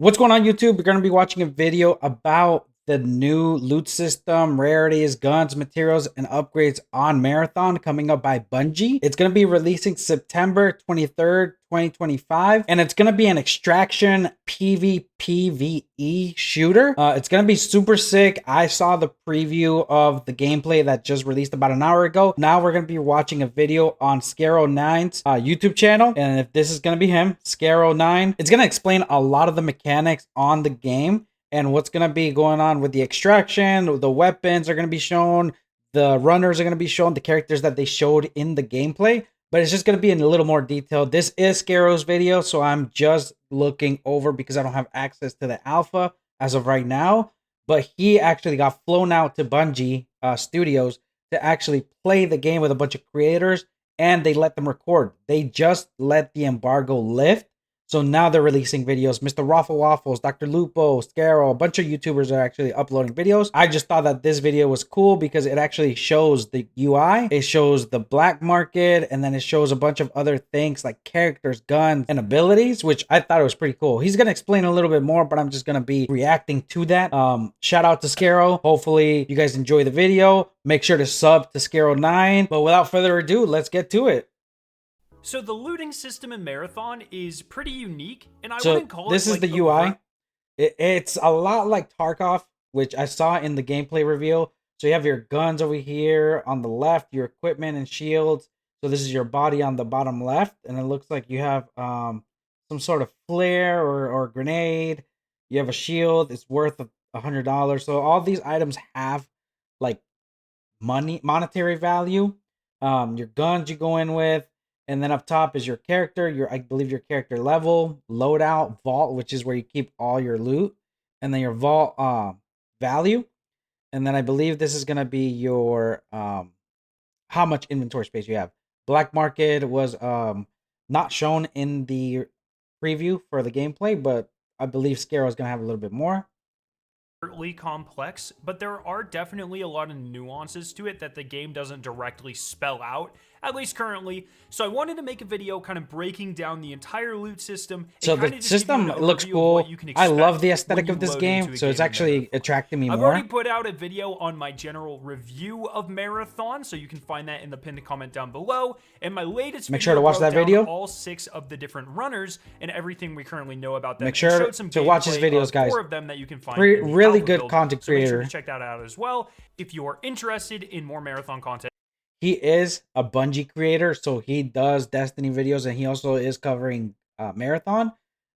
What's going on, YouTube? We're going to be watching a video about the new loot system, rarities, guns, materials, and upgrades on Marathon coming up by Bungie. It's going to be releasing September 23rd, 2025, and it's going to be an extraction PvPvE shooter. It's going to be super sick. I saw the preview of the gameplay that just released about an hour ago. Now we're going to be watching a video on Scaro9's YouTube channel, and if this is going to be him, Scaro9, it's going to explain a lot of the mechanics on the game and what's going to be going on with the extraction. The weapons are going to be shown, the runners are going to be shown, the characters that they showed in the gameplay, but it's just going to be in a little more detail. This is Scaro's video, so I'm just looking over because I don't have access to the alpha as of right now, but he actually got flown out to Bungie Studios to actually play the game with a bunch of creators, and they let them record. They just let the embargo lift. So now they're releasing videos. Mr. Raffle Waffles, Dr. Lupo, Scaro, a bunch of YouTubers are actually uploading videos. I just thought that this video was cool because it actually shows the UI. It shows the black market, and then it shows a bunch of other things like characters, guns, and abilities, which I thought it was pretty cool. He's going to explain a little bit more, but I'm just going to be reacting to that. Shout out to Scaro. Hopefully you guys enjoy the video. Make sure to sub to Scaro9. But without further ado, let's get to it. So the looting system in Marathon is pretty unique, and I So wouldn't call this it is like the UI. It's a lot like Tarkov, which I saw in the gameplay reveal. So you have your guns over here on the left, your equipment and shields. So this is your body on the bottom left, and it looks like you have some sort of flare or grenade. You have a shield. It's worth $100. So all these items have like monetary value. Your guns you go in with, and then up top is your character, I believe your character level, loadout, vault, which is where you keep all your loot, and then your vault value. And then I believe this is gonna be your how much inventory space you have. Black market was not shown in the preview for the gameplay, but I believe Scaro is gonna have a little bit more. Complex, but there are definitely a lot of nuances to it that the game doesn't directly spell out, at least currently. So I wanted to make a video kind of breaking down the entire loot system. So the system looks cool. I love the aesthetic of this game, so it's actually attracting me more. I've already put out a video on my general review of Marathon, so you can find that in the pinned comment down below. And my latest Make sure to watch that video. All 6 of the different runners and everything we currently know about them. Make sure to watch his videos, guys. 4 of them that you can find. Really good content creator. So make sure to check that out as well if you are interested in more Marathon content. He is a Bungie creator, so he does Destiny videos, and he also is covering Marathon.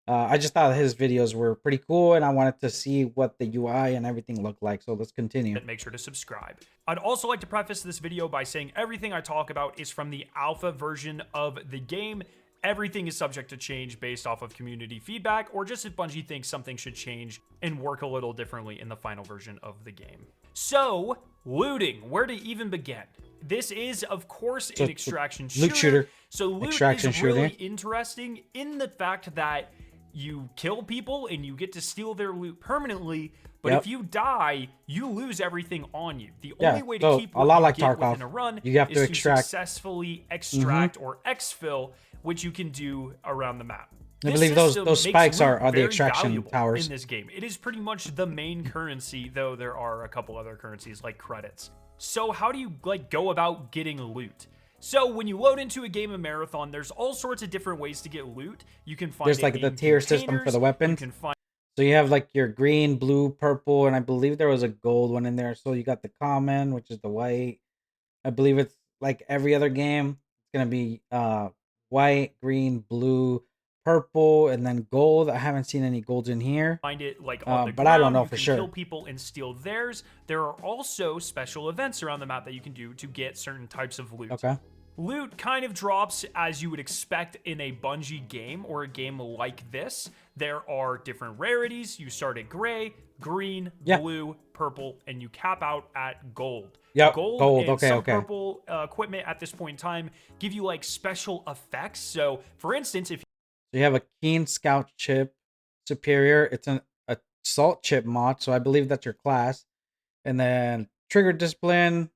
I just thought his videos were pretty cool, and I wanted to see what the UI and everything looked like. So let's continue. Make sure to subscribe. I'd also like to preface this video by saying everything I talk about is from the alpha version of the game. Everything is subject to change based off of community feedback, or just if Bungie thinks something should change and work a little differently in the final version of the game. So, looting, where to even begin? This is, of course, an extraction shooter. So loot is really interesting in the fact that you kill people and you get to steal their loot permanently, but if you die, you lose everything on you. The only way to keep what you get within a run is to successfully extract or exfil, which you can do around the map. I believe those spikes are the extraction towers in this game. It is pretty much the main currency, though there are a couple other currencies like credits. So how do you go about getting loot? So when you load into a game of Marathon, there's all sorts of different ways to get loot. You can find there's like the tier system for the weapons. So you have like your green, blue, purple, and I believe there was a gold one in there. So you got the common, which is the white. I believe it's like every other game. It's gonna be white, green, blue, purple, and then gold. I haven't seen any golds in here. Find it like on the but ground. I don't know you for can sure. Kill people and steal theirs. There are also special events around the map that you can do to get certain types of loot. Okay. Loot kind of drops as you would expect in a Bungie game or a game like this. There are different rarities. You start at gray, green, blue, purple, and you cap out at gold. Gold and some purple equipment at this point in time give you like special effects. So for instance, if you have a keen scout chip superior, it's an assault chip mod, so I believe that's your class. And then trigger discipline,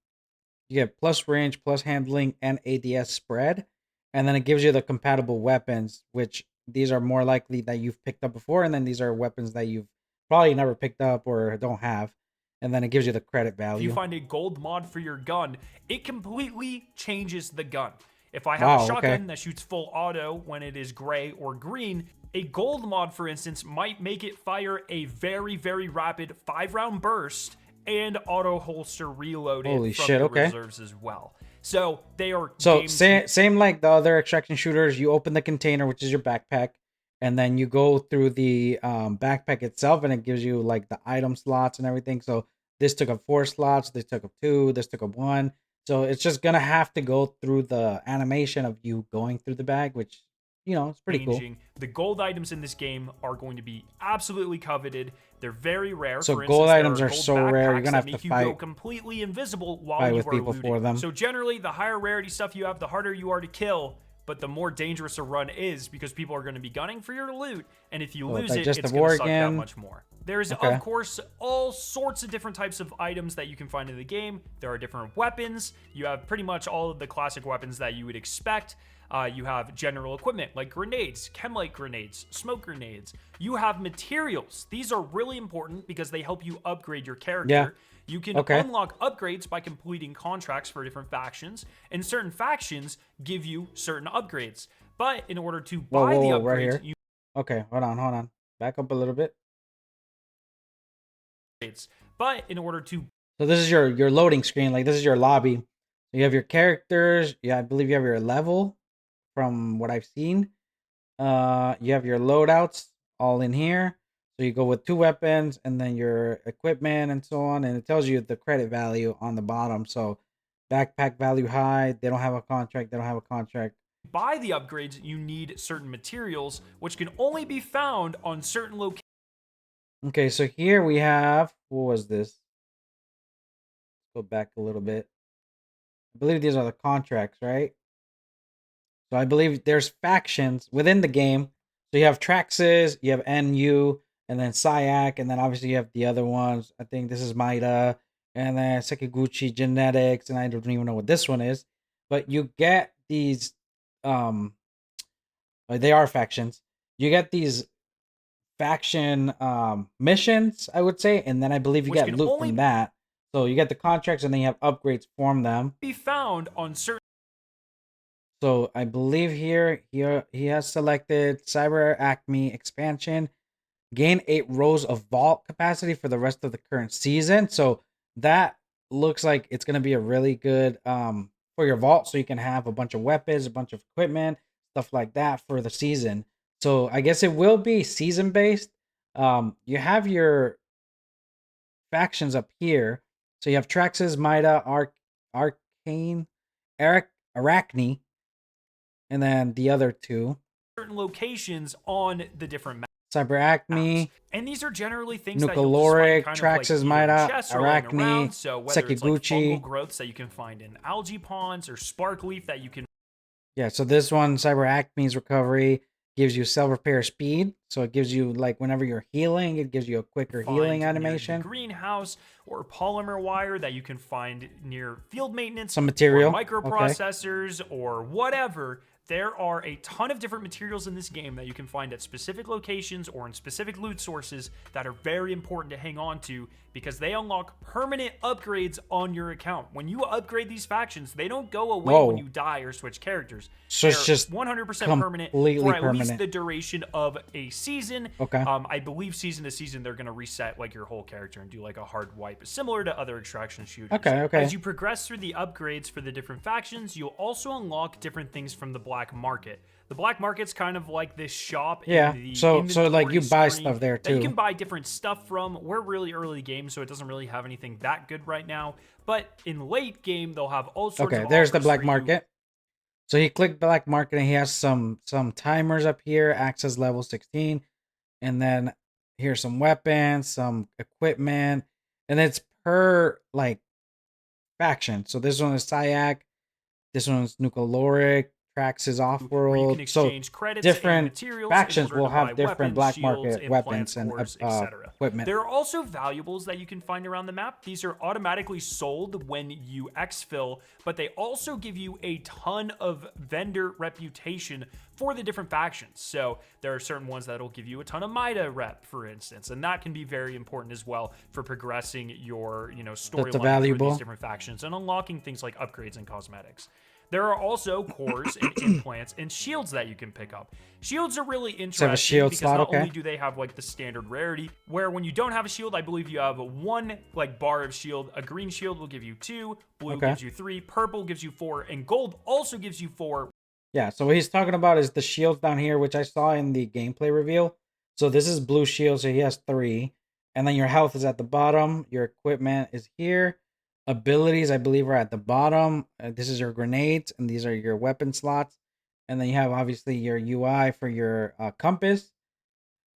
you get plus range, plus handling, and ADS spread. And then it gives you the compatible weapons, which these are more likely that you've picked up before, and then these are weapons that you've probably never picked up or don't have, and then it gives you the credit If you value. find a gold mod for your gun, it completely changes the gun. If I have a Wow. Okay. shotgun that shoots full auto when it is gray or green, a gold mod, for instance, might make it fire a very, very rapid 5-round burst and auto holster reload Holy it from shit. your Okay. reserves as well. So they are So game same like the other extraction shooters. You open the container, which is your backpack, and then you go through the backpack itself, and it gives you like the item slots and everything. So this took up 4 slots. This took up 2. This took up 1. So it's just gonna have to go through the animation of you going through the bag, which it's pretty cool. changing. The gold items in this game are going to be absolutely coveted. They're very rare. So For gold instance, there are items are gold so rare. You're backpacks gonna that have to make you go fight completely invisible while fight you with are people looting. for them. So generally, the higher rarity stuff you have, the harder you are to kill, but the more dangerous a run is because people are going to be gunning for your loot, and if you So lose it, digestive it's going to suck that organ. much more. There's, Okay. of course, all sorts of different types of items that you can find in the game. There are different weapons. You have pretty much all of the classic weapons that you would expect. You have general equipment like grenades, chemlight grenades, smoke grenades. You have materials. These are really important because they help you upgrade your character. Yeah. You can Okay. unlock upgrades by completing contracts for different factions, and certain factions give you certain upgrades. But in order to Whoa, buy whoa, the whoa, right upgrades, here. Okay, hold on. Back up a little bit. but in order to So this is your loading screen. Like this is your lobby. You have your characters. Yeah, I believe you have your level from what I've seen. You have your loadouts all in here. So you go with 2 weapons and then your equipment and so on, and it tells you the credit value on the bottom. So backpack value high. They don't have a contract. They don't have a contract. buy the upgrades, you need certain materials, which can only be found on certain locations. Okay, so here we have what was this? Let's go back a little bit. I believe these are the contracts, right? So I believe there's factions within the game. So you have Traxxas, you have NU, and then Syak, and then obviously you have the other ones. I think this is Maida, and then Sekiguchi Genetics, and I don't even know what this one is. But you get these, um, they are factions. You get these faction missions, I would say, and then I believe you Which get can loot only from that. So you get the contracts, and then you have upgrades from them. be found on certain So I believe here he has selected Cyber Acme expansion, gain 8 rows of vault capacity for the rest of the current season. So that looks like it's gonna be a really good for your vault, so you can have a bunch of weapons, a bunch of equipment, stuff like that for the season. So I guess it will be season based. You have your factions up here. So you have Traxxas, Mida, Arcane, Eric, Arachne, and then the other 2. locations on the different Cyber maps. Acme, And these are generally things that you'll just find Nucaloric, kind of like Traxxas, either in Mida, chests or laying Arachne, around. So whether it's like fungal Sekiguchi. growths that you can find in algae ponds or spark leaf that you can Yeah, so this one, Cyber Acme's recovery, gives you self repair speed. So it gives you, like, whenever you're healing, it gives you a quicker healing find near the animation. greenhouse, or polymer wire that you can find near field maintenance, Some material. or Okay. microprocessors, or whatever. There are a ton of different materials in this game that you can find at specific locations or in specific loot sources that are very important to hang on to because they unlock permanent upgrades on your account. When you upgrade these factions, they don't go away Whoa. when you die or switch characters. So it's They're just 100% permanent completely for at least permanent. the duration of a season. Okay. I believe season to season they're going to reset like your whole character and do like a hard wipe, similar to other extraction shooters. Okay. As you progress through the upgrades for the different factions, you'll also unlock different things from the black market. The black market's kind of like this shop. Yeah, In the so like you inventory buy screen stuff there that you too. can buy different stuff from. We're really early game, so it doesn't really have anything that good right now. But in late game, they'll have all sorts of Okay, there's the offers black for you. market. So he clicked black market and he has some timers up here, access level 16. And then here's some weapons, some equipment, and it's per like faction. So this one is Syak, this one's Nucaloric, Trax is where you Offworld. can So exchange credits different and materials factions in order will to have buy different weapons, black shields, market implants, weapons and cores, etc. equipment. There are also valuables that you can find around the map. These are automatically sold when you exfil, but they also give you a ton of vendor reputation for the different factions. So there are certain ones that'll give you a ton of Mida rep, for instance, and that can be very important as well for progressing your, That's a storyline through these valuable. different factions and unlocking things like upgrades and cosmetics. There are also cores and implants and shields that you can pick up. Shields are really Have a interesting shield because slot, not okay. only do they have like the standard rarity, where when you don't have a shield, I believe you have one like bar of shield. A green shield will give you 2, blue Okay. gives you 3, purple gives you 4, and gold also gives you 4. Yeah, so what he's talking about is the shields down here, which I saw in the gameplay reveal. So this is blue shield, so he has 3. And then your health is at the bottom. Your equipment is here. Abilities, I believe, are at the bottom. This is your grenades, and these are your weapon slots. And then you have, obviously, your UI for your compass,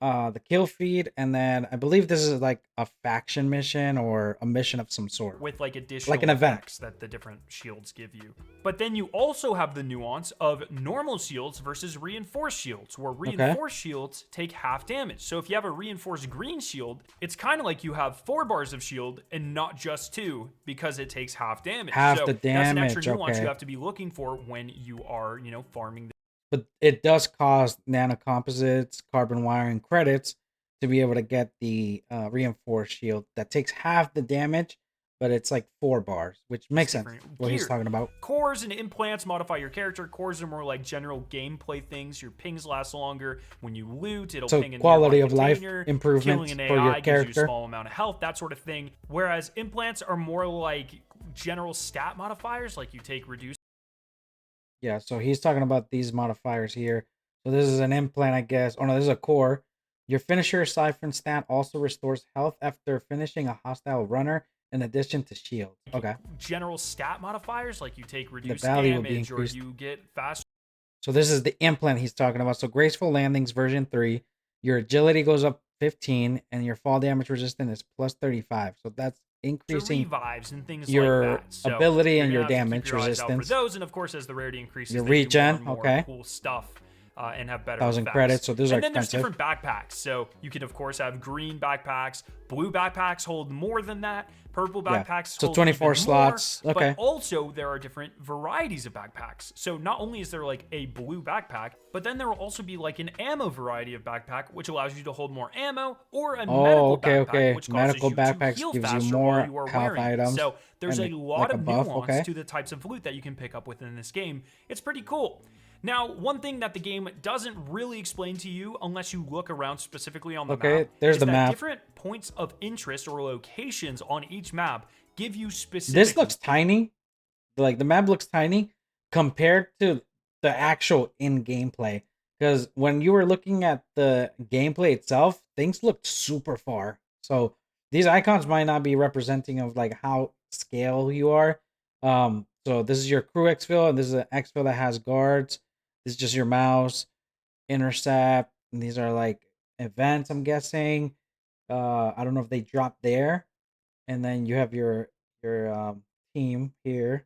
the kill feed, and then I believe this is like a faction mission or a mission of some sort. With like Like additional an event. effects that the different shields give you. But then you also have the nuance of normal shields versus reinforced shields, where reinforced shields take half damage. So if you have a reinforced green shield, it's kind of like you have 4 bars of shield and not just 2 because it takes half damage. Half so the that's an extra damage, nuance okay. you have to be looking for when you are, farming the But it does cost nanocomposites, carbon wiring credits to be able to get the reinforced shield that takes half the damage, but it's like 4 bars, which makes sense. different What he's gear. talking about. Cores and implants modify your character. Cores are more like general gameplay things. Your pings last longer. When you loot, it'll So ping a quality nearby of life container. improvements Killing an for your AI gives you a character. small amount of health, that sort of thing. Whereas implants are more like general stat modifiers, like you take reduced. Yeah, so he's talking about these modifiers here. So this is an implant, I guess. Oh no, this is a core. Your finisher siphon stat also restores health after finishing a hostile runner in addition to shield. Okay. General stat modifiers, like you take The reduced value will be damage or increased. you get faster. So this is the implant he's talking about. So graceful landings version 3, your agility goes up 15 and your fall damage resistance is plus 35. So that's increasing Revives and things like your that. So ability you're and gonna your have to keep damage your eyes out for resistance. those. And of course, as the rarity increases, Your they do more regen, and more okay. cool stuff. And have better 1,000 effects. credits, so those are and then expensive. there's different backpacks. So you can of course have green backpacks, blue backpacks hold more than that, purple backpacks So hold 24 even slots. more, Okay. But also there are different varieties of backpacks. So not only is there like a blue backpack, but then there will also be like an ammo variety of backpack, which allows you to hold more ammo, or a medical backpack, which causes Medical you to backpacks heal gives you faster while more you are health wearing it. items. So there's a and lot like a of buff, nuance okay. to the types of loot that you can pick up within this game. It's pretty cool. Now, one thing that the game doesn't really explain to you unless you look around specifically on the map there's is the that map. different points of interest or locations on each map give you specific. This looks tiny. Like the map looks tiny compared to the actual in gameplay. Because when you were looking at the gameplay itself, things looked super far. So these icons might not be representing of like how scale you are. So this is your crew exfil, and this is an exfil that has guards. This is just your mouse, intercept, and these are like events, I'm guessing. I don't know if they drop there. And then you have your team here.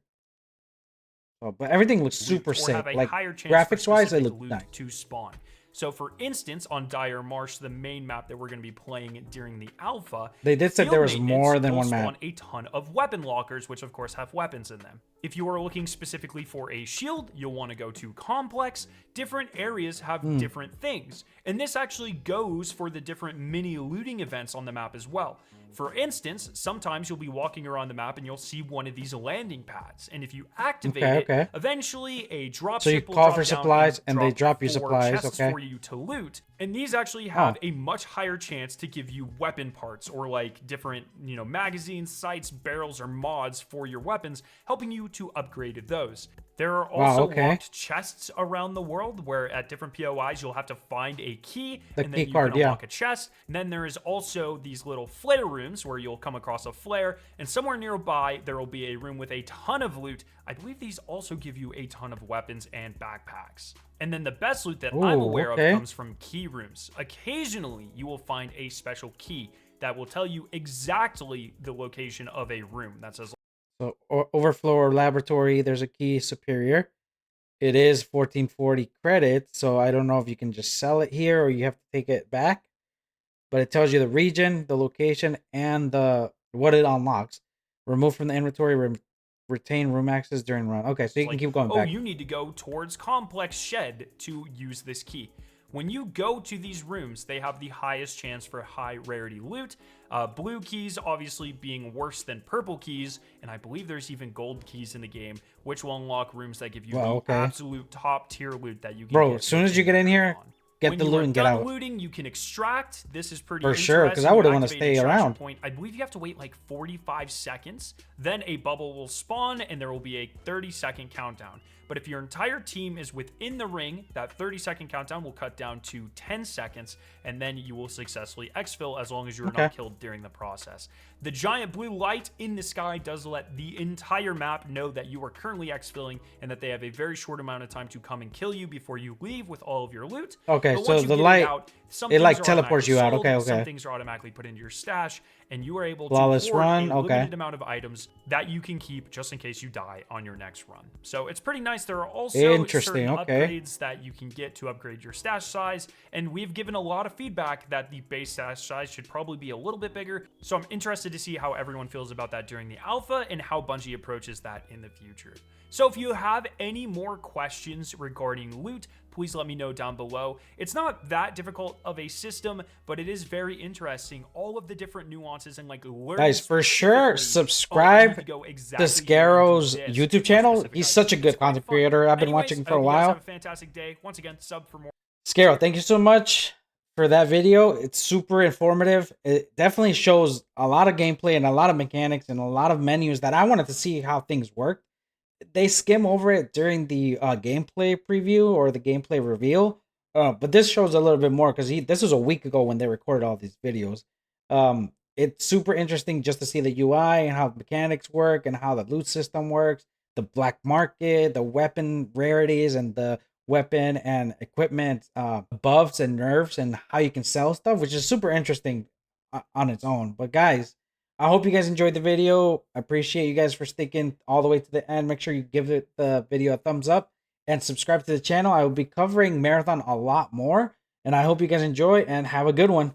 Oh, but everything looks super Or have sick. a Like higher chance for graphics wise, it specific looks loot nice. to spawn. So, for instance, on Dire Marsh, the main map that we're going to be playing during the alpha, They did say field there was maintenance more than will one spawn map. a ton of weapon lockers, which of course have weapons in them. If you are looking specifically for a shield, you'll want to go to Complex. Different areas have different things, and this actually goes for the different mini looting events on the map as well. For instance, sometimes you'll be walking around the map and you'll see one of these landing pads, and if you activate it, eventually a dropship So you will call drop for down supplies and they drop you 4 supplies, chests okay? for you to loot, and these actually have a much higher chance to give you weapon parts or like different, magazines, sights, barrels, or mods for your weapons, helping you to upgrade those. There are also locked chests around the world where at different POIs you'll have to find a key and then you can unlock a chest. And then there is also these little flare rooms where you'll come across a flare, and somewhere nearby there will be a room with a ton of loot. I believe these also give you a ton of weapons and backpacks. And then the best loot that I'm aware of comes from key rooms. Occasionally you will find a special key that will tell you exactly the location of a room. That's as So overflow or laboratory, there's a key superior. It is 1440 credits, so I don't know if you can just sell it here or you have to take it back. but it tells you the region, the location, and the what it unlocks. Remove from the inventory, retain room access during run. Okay, so It's you can like, keep going oh, back. you need to go towards complex shed to use this key. When you go to these rooms, they have the highest chance for high rarity loot. Blue keys obviously being worse than purple keys, and I believe there's even gold keys in the game, which will unlock rooms that give you Well, the okay. absolute top tier loot that you can Bro, as get soon as you within get in here, Marathon. get When the you are loot and get done out. looting, you can extract. This is pretty For sure, because I interesting. You wouldn't want to activate an stay extraction around. point. I believe you have to wait like 45 seconds. Then a bubble will spawn, and there will be a 30-second countdown. But if your entire team is within the ring, that 30-second countdown will cut down to 10 seconds, and then you will successfully exfil as long as you're Okay. not killed during the process. The giant blue light in the sky does let the entire map know that you are currently exfilling and that they have a very short amount of time to come and kill you before you leave with all of your loot. Okay, But so once you the get light, it out, some it things like are teleports automatically you out. sold, Okay, some okay. things are automatically put into your stash, and you are able Flawless to hoard run, a okay. limited amount of items that you can keep just in case you die on your next run. So it's pretty nice. There are also Interesting, certain okay. upgrades that you can get to upgrade your stash size, and we've given a lot of feedback that the base stash size should probably be a little bit bigger. So I'm interested to see how everyone feels about that during the alpha and how Bungie approaches that in the future. So if you have any more questions regarding loot, please let me know down below. It's not that difficult of a system, but it is very interesting. All of the different nuances and like learning. Guys, for sure, subscribe to Scaro's YouTube channel. He's such a good content creator. I've been watching for a while. I hope you guys have a fantastic day. Once again, sub for more. Scaro, thank you so much for that video. It's super informative. It definitely shows a lot of gameplay and a lot of mechanics and a lot of menus that I wanted to see how things work. They skim over it during the gameplay preview or the gameplay reveal, but this shows a little bit more because this was a week ago when they recorded all these videos. It's super interesting just to see the UI and how mechanics work and how the loot system works, the black market, the weapon rarities, and the weapon and equipment buffs and nerfs, and how you can sell stuff, which is super interesting on its own. But guys, I hope you guys enjoyed the video. I appreciate you guys for sticking all the way to the end. Make sure you give the video a thumbs up and subscribe to the channel. I will be covering Marathon a lot more, and I hope you guys enjoy and have a good one.